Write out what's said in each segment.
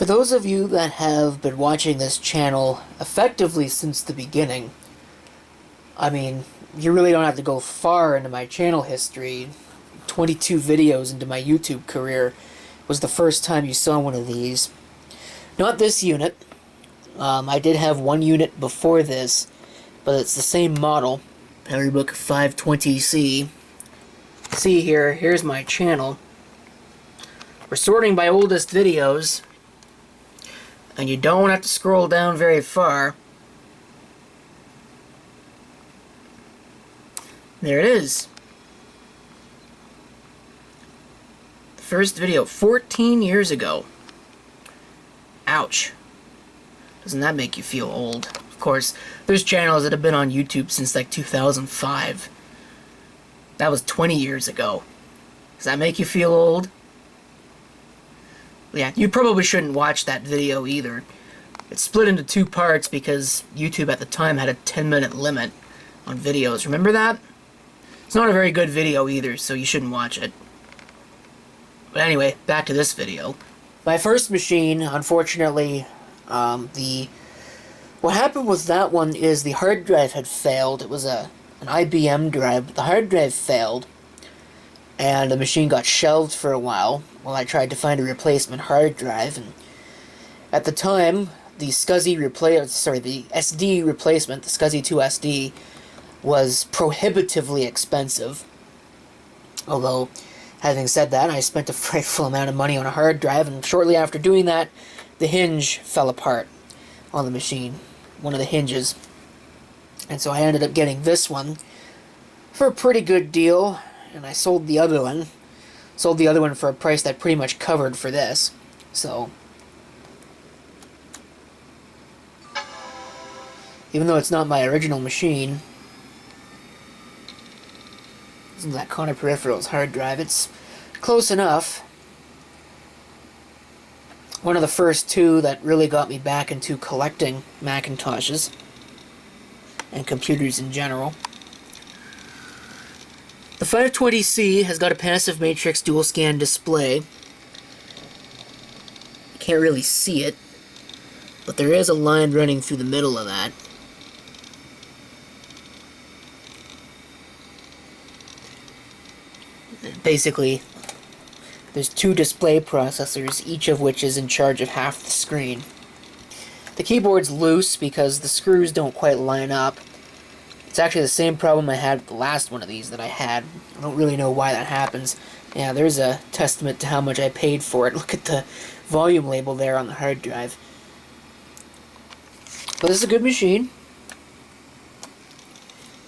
For those of you that have been watching this channel effectively since the beginning, I mean, you really don't have to go far into my channel history. 22 videos into my YouTube career was the first time you saw one of these. Not this unit. I did have one unit before this, but it's the same model, PowerBook 520C. See here, here's my channel. We're sorting by oldest videos, and you don't have to scroll down very far. There it is. The first video, 14 years ago. Ouch. Doesn't that make you feel old? Of course, there's channels that have been on YouTube since like 2005. That was 20 years ago. Does that make you feel old? Yeah, you probably shouldn't watch that video either. It's split into two parts because YouTube at the time had a 10-minute limit on videos. Remember that? It's not a very good video either, so you shouldn't watch it. But anyway, back to this video. My first machine, unfortunately, what happened with that one is the hard drive had failed. It was an IBM drive, but the hard drive failed, and the machine got shelved for a while I tried to find a replacement hard drive. And at the time, the SD replacement, the SCSI 2 SD, was prohibitively expensive. Although, having said that, I spent a frightful amount of money on a hard drive, and shortly after doing that, the hinge fell apart on the machine, one of the hinges. And so I ended up getting this one for a pretty good deal, and I sold the other one. Sold the other one for a price that pretty much covered for this. So, even though it's not my original machine, isn't that Connor Peripherals hard drive, it's close enough. One of the first two that really got me back into collecting Macintoshes and computers in general. The 520C has got a passive matrix dual scan display. You can't really see it, but there is a line running through the middle of that. Basically, there's two display processors, each of which is in charge of half the screen. The keyboard's loose because the screws don't quite line up. It's actually the same problem I had with the last one of these that I had. I don't really know why that happens. Yeah, there's a testament to how much I paid for it. Look at the volume label there on the hard drive. But this is a good machine.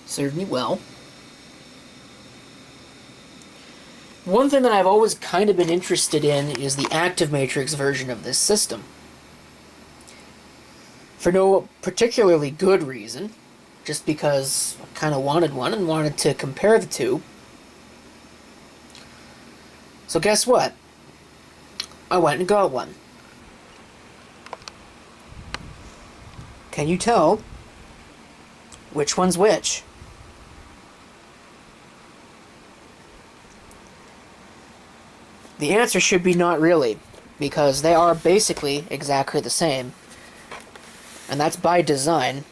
Served me well. One thing that I've always kind of been interested in is the active matrix version of this system. For no particularly good reason, just because I kind of wanted one and wanted to compare the two. So guess what? I went and got one. Can you tell which one's which? The answer should be not really, because they are basically exactly the same. And that's by design.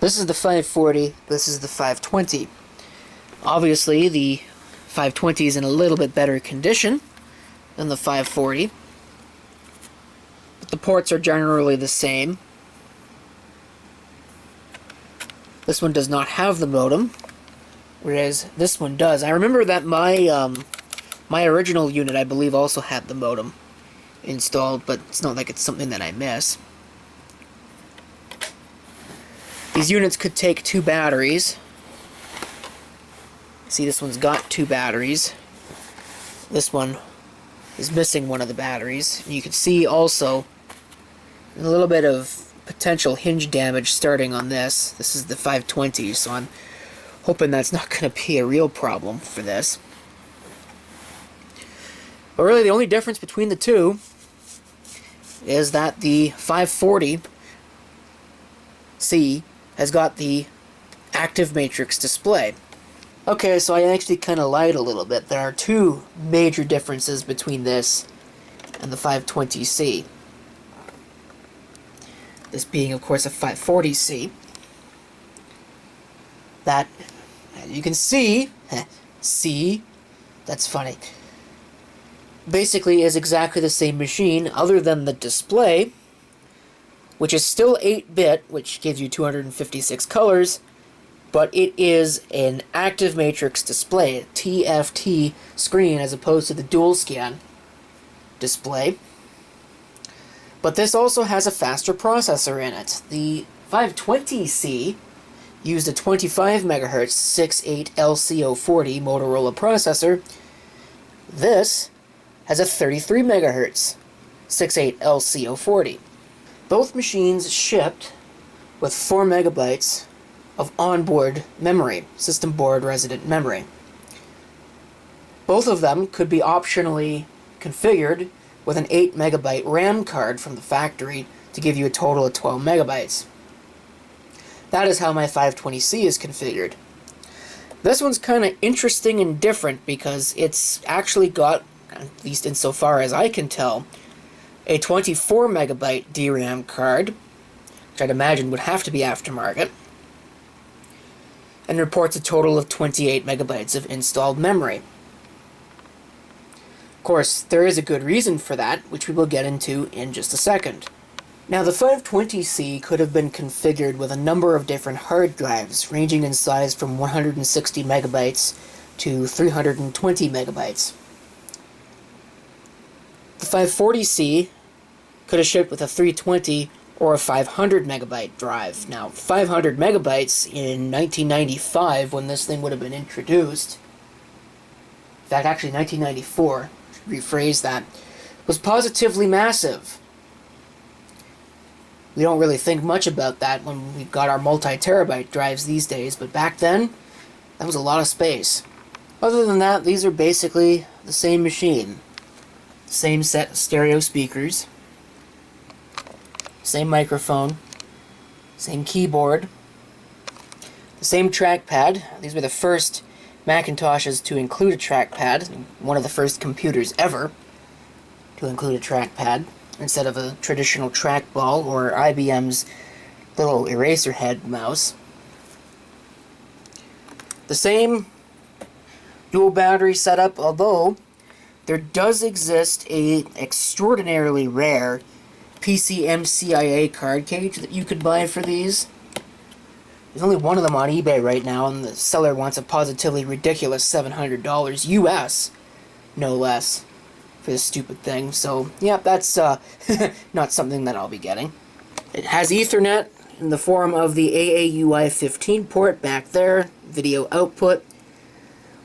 This is the 540, this is the 520. Obviously, the 520 is in a little bit better condition than the 540. But the ports are generally the same. This one does not have the modem, whereas this one does. I remember that my original unit, I believe, also had the modem installed, but it's not like it's something that I miss. These units could take two batteries. See, this one's got two batteries. This one is missing one of the batteries. And you can see also a little bit of potential hinge damage starting on this. This is the 520, so I'm hoping that's not going to be a real problem for this. But really, the only difference between the two is that the 540C has got the active matrix display. Okay, so I actually kind of lied a little bit. There are two major differences between this and the 520C. This being, of course, a 540C. That, as you can see, that's funny, basically is exactly the same machine, other than the display, which is still 8-bit, which gives you 256 colors, but it is an active matrix display, a TFT screen, as opposed to the dual scan display. But this also has a faster processor in it. The 520C used a 25 MHz 68LCO40 Motorola processor. This has a 33 MHz 68LCO40. Both machines shipped with 4 megabytes of onboard memory, system board resident memory. Both of them could be optionally configured with an 8 megabyte RAM card from the factory to give you a total of 12 megabytes. That is how my 520C is configured. This one's kind of interesting and different because it's actually got, at least insofar as I can tell, a 24 megabyte DRAM card, which I'd imagine would have to be aftermarket, and reports a total of 28 megabytes of installed memory. Of course, there is a good reason for that, which we will get into in just a second. Now, the 520C could have been configured with a number of different hard drives, ranging in size from 160 megabytes to 320 megabytes. The 540C could have shipped with a 320 or a 500 megabyte drive. Now, 500 megabytes in 1995, when this thing would have been introduced, in fact, actually 1994, rephrase that, was positively massive. We don't really think much about that when we've got our multi-terabyte drives these days, but back then, that was a lot of space. Other than that, these are basically the same machine. Same set of stereo speakers, same microphone, same keyboard, the same trackpad. These were the first Macintoshes to include a trackpad, one of the first computers ever to include a trackpad, instead of a traditional trackball or IBM's little eraser head mouse. The same dual battery setup, although there does exist a extraordinarily rare PCMCIA card cage that you could buy for these. There's only one of them on eBay right now, and the seller wants a positively ridiculous $700 US, no less, for this stupid thing. So, yeah, that's not something that I'll be getting. It has Ethernet in the form of the AAUI15 port back there, video output.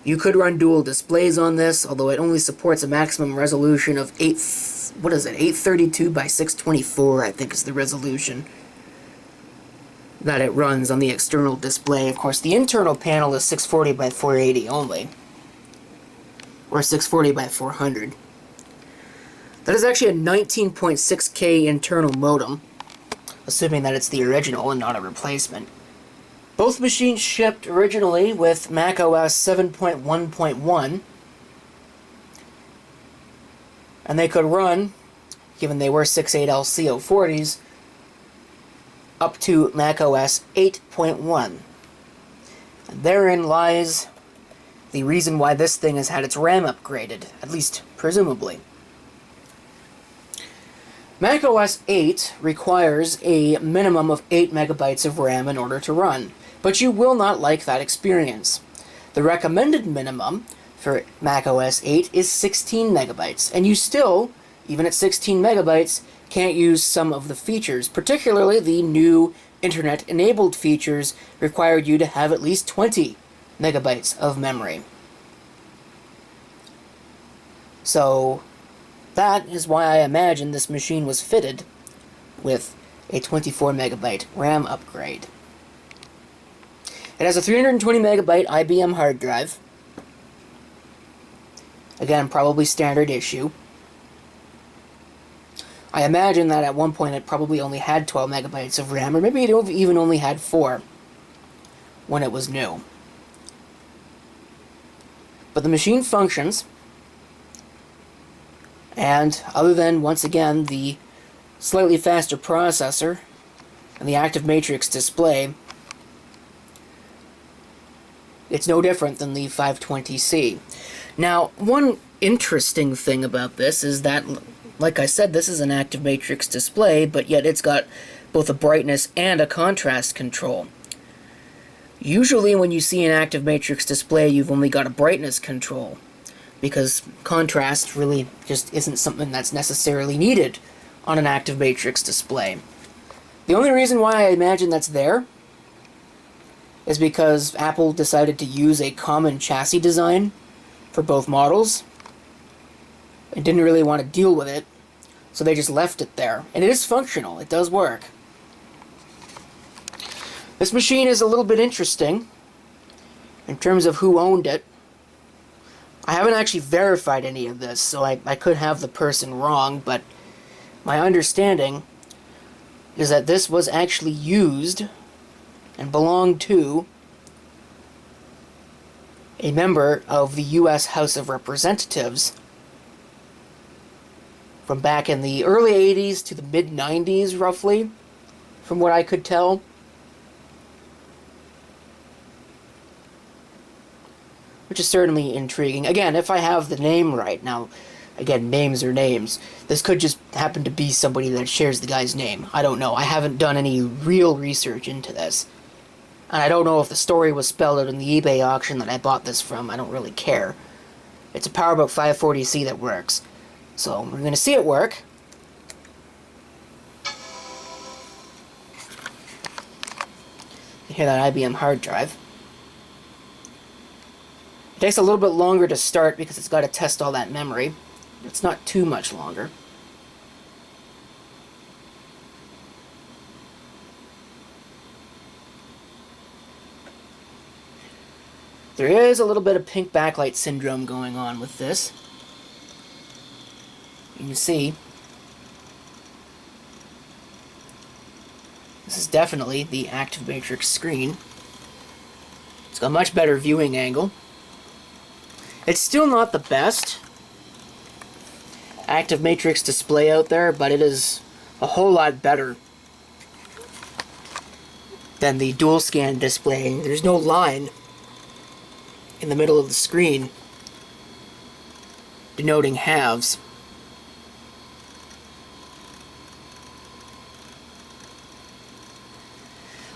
You could run dual displays on this, although it only supports a maximum resolution of 832 by 624, I think is the resolution that it runs on the external display. Of course, the internal panel is 640 by 480 only, or 640 by 400. That is actually a 19.6K internal modem, assuming that it's the original and not a replacement. Both machines shipped originally with macOS 7.1.1, and they could run, given they were 68LCO40s, up to macOS 8.1. And therein lies the reason why this thing has had its RAM upgraded, at least presumably. macOS 8 requires a minimum of 8 megabytes of RAM in order to run, but you will not like that experience. The recommended minimum for macOS 8 is 16 megabytes, and you still, even at 16 megabytes, can't use some of the features, particularly the new internet-enabled features required you to have at least 20 megabytes of memory. So that is why I imagine this machine was fitted with a 24 megabyte RAM upgrade. It has a 320 megabyte IBM hard drive. Again, probably standard issue. I imagine that at one point it probably only had 12 megabytes of RAM, or maybe it even only had 4 when it was new. But the machine functions, And other than, once again, the slightly faster processor and the active matrix display, it's no different than the 520C. Now, one interesting thing about this is that, like I said, this is an active matrix display, but yet it's got both a brightness and a contrast control. Usually when you see an active matrix display, you've only got a brightness control, because contrast really just isn't something that's necessarily needed on an active matrix display. The only reason why I imagine that's there is because Apple decided to use a common chassis design for both models and didn't really want to deal with it, so they just left it there. And it is functional, it does work. This machine is a little bit interesting in terms of who owned it. I haven't actually verified any of this, so I could have the person wrong, but my understanding is that this was actually used and belonged to a member of the U.S. House of Representatives from back in the early 80s to the mid-90s, roughly, from what I could tell. Which is certainly intriguing. Again, if I have the name right. Now, again, names are names. This could just happen to be somebody that shares the guy's name. I don't know. I haven't done any real research into this. And I don't know if the story was spelled out in the eBay auction that I bought this from. I don't really care. It's a PowerBook 540C that works. So, we're going to see it work. You hear that IBM hard drive. It takes a little bit longer to start because it's got to test all that memory. It's not too much longer. There is a little bit of pink backlight syndrome going on with this. You can see this is definitely the active matrix screen. It's got a much better viewing angle. It's still not the best active matrix display out there, but it is a whole lot better than the dual scan display. There's no line in the middle of the screen denoting halves.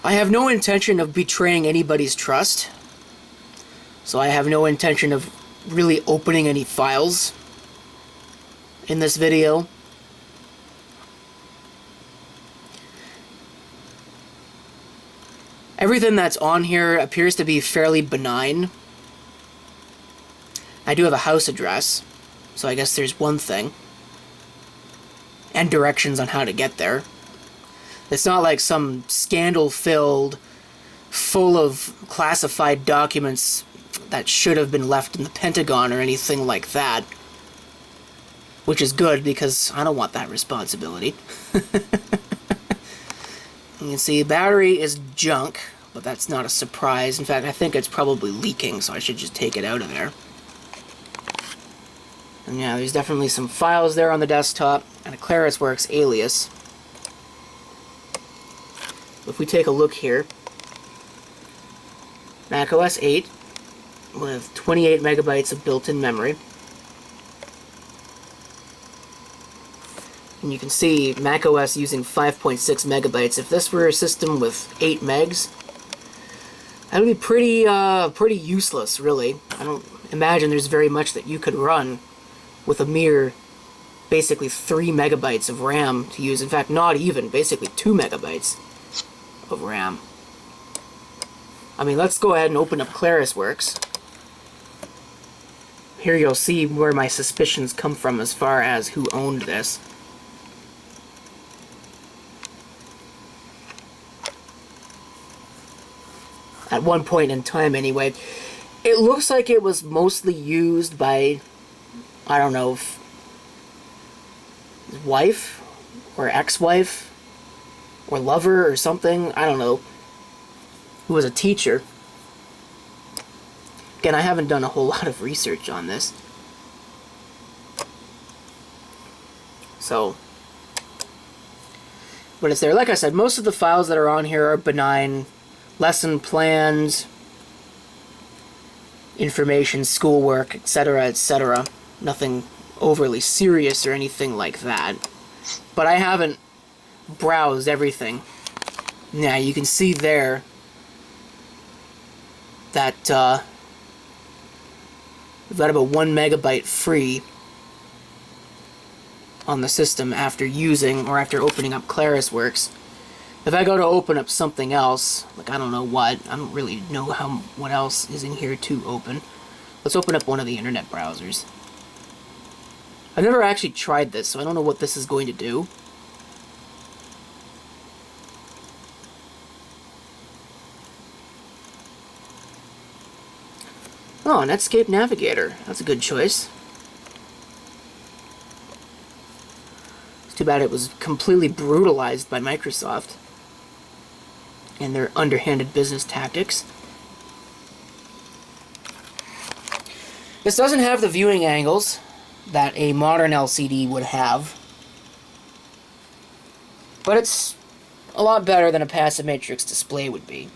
I have no intention of betraying anybody's trust, so I have no intention of really opening any files in this video. Everything that's on here appears to be fairly benign. I do have a house address, so I guess there's one thing. And directions on how to get there. It's not like some scandal-filled, full of classified documents that should have been left in the Pentagon or anything like that. Which is good, because I don't want that responsibility. You can see battery is junk, but that's not a surprise. In fact, I think it's probably leaking, so I should just take it out of there. And yeah, there's definitely some files there on the desktop, and a ClarisWorks alias. If we take a look here, macOS 8 with 28 megabytes of built-in memory. And you can see macOS using 5.6 megabytes. If this were a system with 8 megs, that would be pretty useless, really. I don't imagine there's very much that you could run with a mere, basically 3 megabytes of RAM to use. In fact, not even, basically 2 megabytes of RAM. I mean, let's go ahead and open up ClarisWorks. Here you'll see where my suspicions come from as far as who owned this. At one point in time, anyway. It looks like it was mostly used by, I don't know, his wife or ex-wife or lover or something, I don't know, who was a teacher. Again, I haven't done a whole lot of research on this. So, but it's there. Like I said, most of the files that are on here are benign. Lesson plans, information, schoolwork, etc., etc. Nothing overly serious or anything like that. But I haven't browsed everything. Now, you can see there that we've got about 1 megabyte free on the system after using or after opening up ClarisWorks. If I go to open up something else, like I don't know what, I don't really know what else is in here to open. Let's open up one of the internet browsers. I've never actually tried this, so I don't know what this is going to do. Oh, Netscape Navigator. That's a good choice. It's too bad it was completely brutalized by Microsoft and their underhanded business tactics. This doesn't have the viewing angles that a modern LCD would have, but it's a lot better than a passive matrix display would be.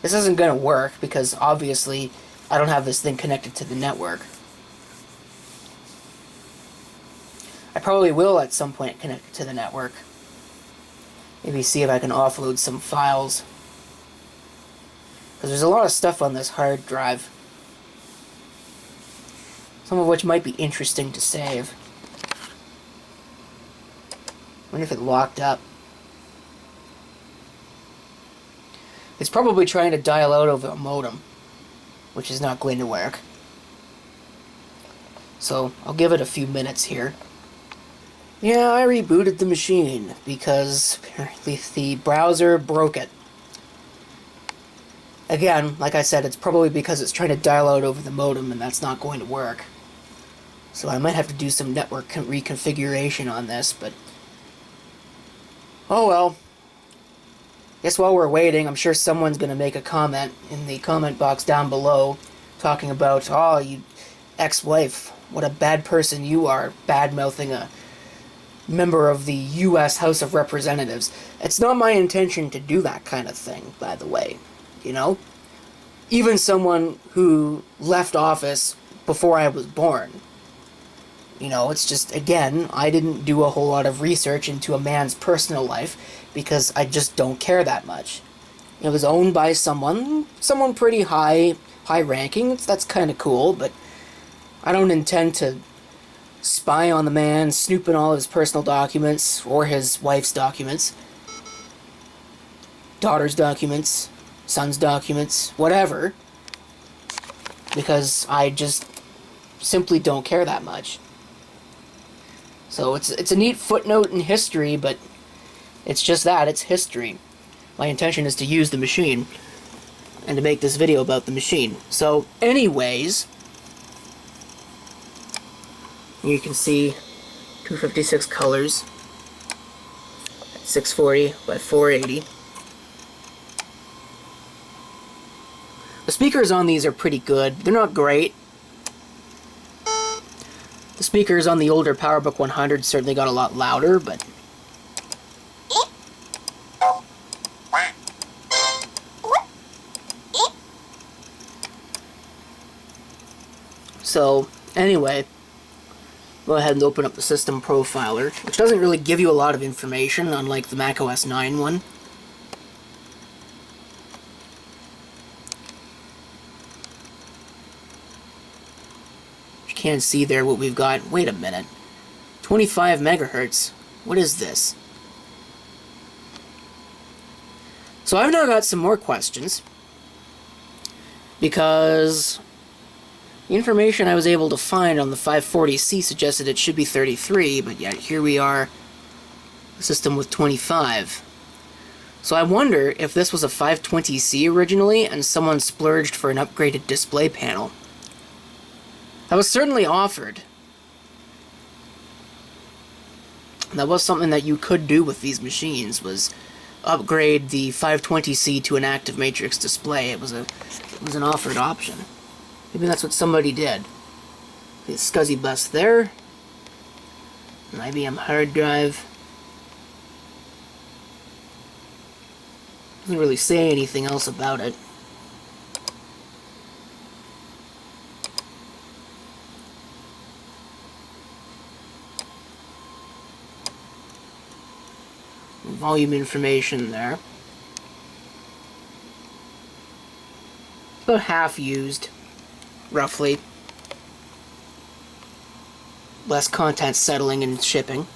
This isn't going to work because obviously I don't have this thing connected to the network. I probably will at some point connect it to the network. Maybe see if I can offload some files. Because there's a lot of stuff on this hard drive. Some of which might be interesting to save. I wonder if it locked up. It's probably trying to dial out over a modem, which is not going to work. So, I'll give it a few minutes here. Yeah, I rebooted the machine, because apparently the browser broke it. Again, like I said, it's probably because it's trying to dial out over the modem, and that's not going to work. So I might have to do some network reconfiguration on this, but... oh well. Guess while we're waiting, I'm sure someone's going to make a comment in the comment box down below talking about, oh, you ex-wife, what a bad person you are, bad-mouthing a member of the U.S. House of Representatives. It's not my intention to do that kind of thing, by the way, you know? Even someone who left office before I was born. You know, it's just, again, I didn't do a whole lot of research into a man's personal life because I just don't care that much. It was owned by someone pretty high-ranking. That's kind of cool, but I don't intend to spy on the man, snoop in all of his personal documents, or his wife's documents, daughter's documents, son's documents, whatever, because I just simply don't care that much. So it's a neat footnote in history, but it's just that, it's history. My intention is to use the machine, and to make this video about the machine. So, anyways, you can see 256 colors at 640 by 480. The speakers on these are pretty good. They're not great. The speakers on the older PowerBook 100 certainly got a lot louder, but... so, anyway, go ahead and open up the System Profiler, which doesn't really give you a lot of information, unlike the Mac OS 9 one. You can't see there what we've got. Wait a minute. 25 megahertz. What is this? So I've now got some more questions, because the information I was able to find on the 540C suggested it should be 33, but yet here we are, a system with 25. So I wonder if this was a 520C originally, and someone splurged for an upgraded display panel. That was certainly offered. That was something that you could do with these machines, was upgrade the 520C to an active matrix display. It was an offered option. Maybe that's what somebody did. The SCSI bus there. An IBM hard drive. Doesn't really say anything else about it. Volume information there. About half used, roughly. Less content settling and shipping.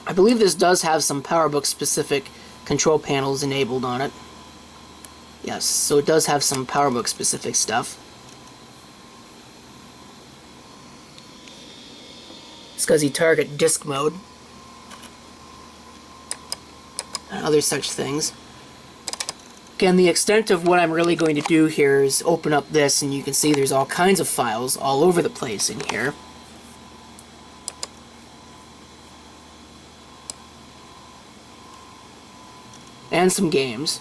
I believe this does have some PowerBook specific control panels enabled on it. Yes, so it does have some PowerBook specific stuff. SCSI target disk mode. And other such things. Again, the extent of what I'm really going to do here is open up this, and you can see there's all kinds of files all over the place in here. And some games.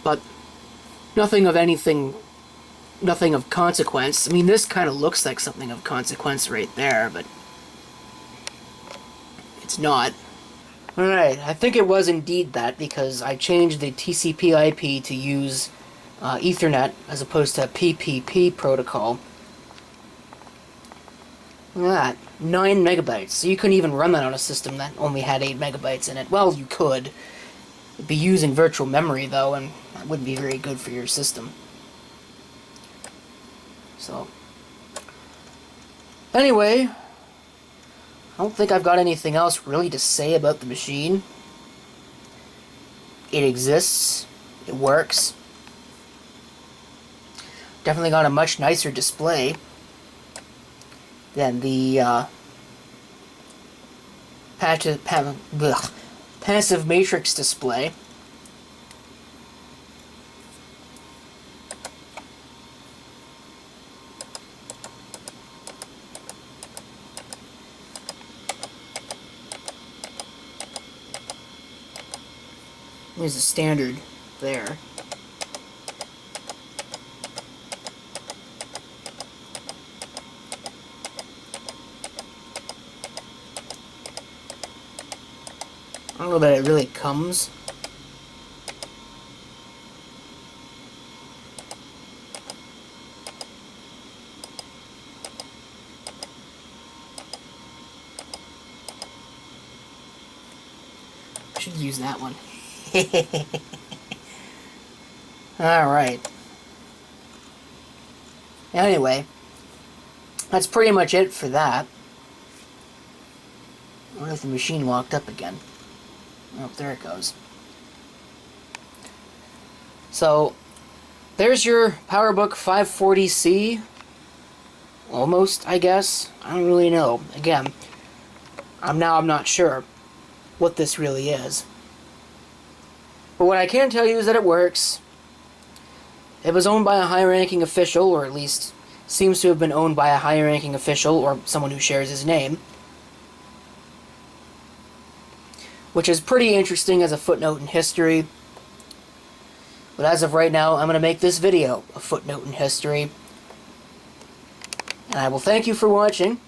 But nothing of consequence. I mean, this kind of looks like something of consequence right there, but it's not. Alright, I think it was indeed that, because I changed the TCP IP to use Ethernet as opposed to PPP protocol. Look at that, 9 megabytes. So you couldn't even run that on a system that only had 8 megabytes in it. Well, you could. It'd be using virtual memory, though, and that wouldn't be very good for your system. So, anyway, I don't think I've got anything else really to say about the machine. It exists. It works. Definitely got a much nicer display than the passive matrix display. There's a standard there. I don't know that it really comes. I should use that one. Alright. Anyway, that's pretty much it for that. I wonder if the machine locked up again. Oh, there it goes. So, there's your PowerBook 540C. Almost, I guess. I don't really know. Again, I'm not sure what this really is. But what I can tell you is that it works. It was owned by a high-ranking official, or at least seems to have been owned by a high-ranking official, or someone who shares his name. Which is pretty interesting as a footnote in history. But as of right now, I'm going to make this video a footnote in history. And I will thank you for watching,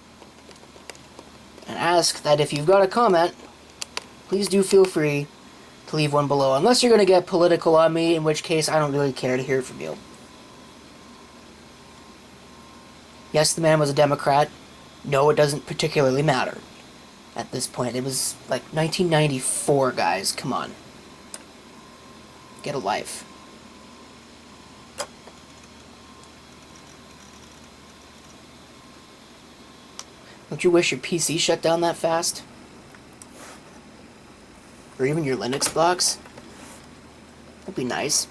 and ask that if you've got a comment, please do feel free to leave one below. Unless you're going to get political on me, in which case I don't really care to hear from you. Yes, the man was a Democrat. No, it doesn't particularly matter. At this point, it was like 1994, guys. Come on. Get a life. Don't you wish your PC shut down that fast? Or even your Linux box? That'd be nice.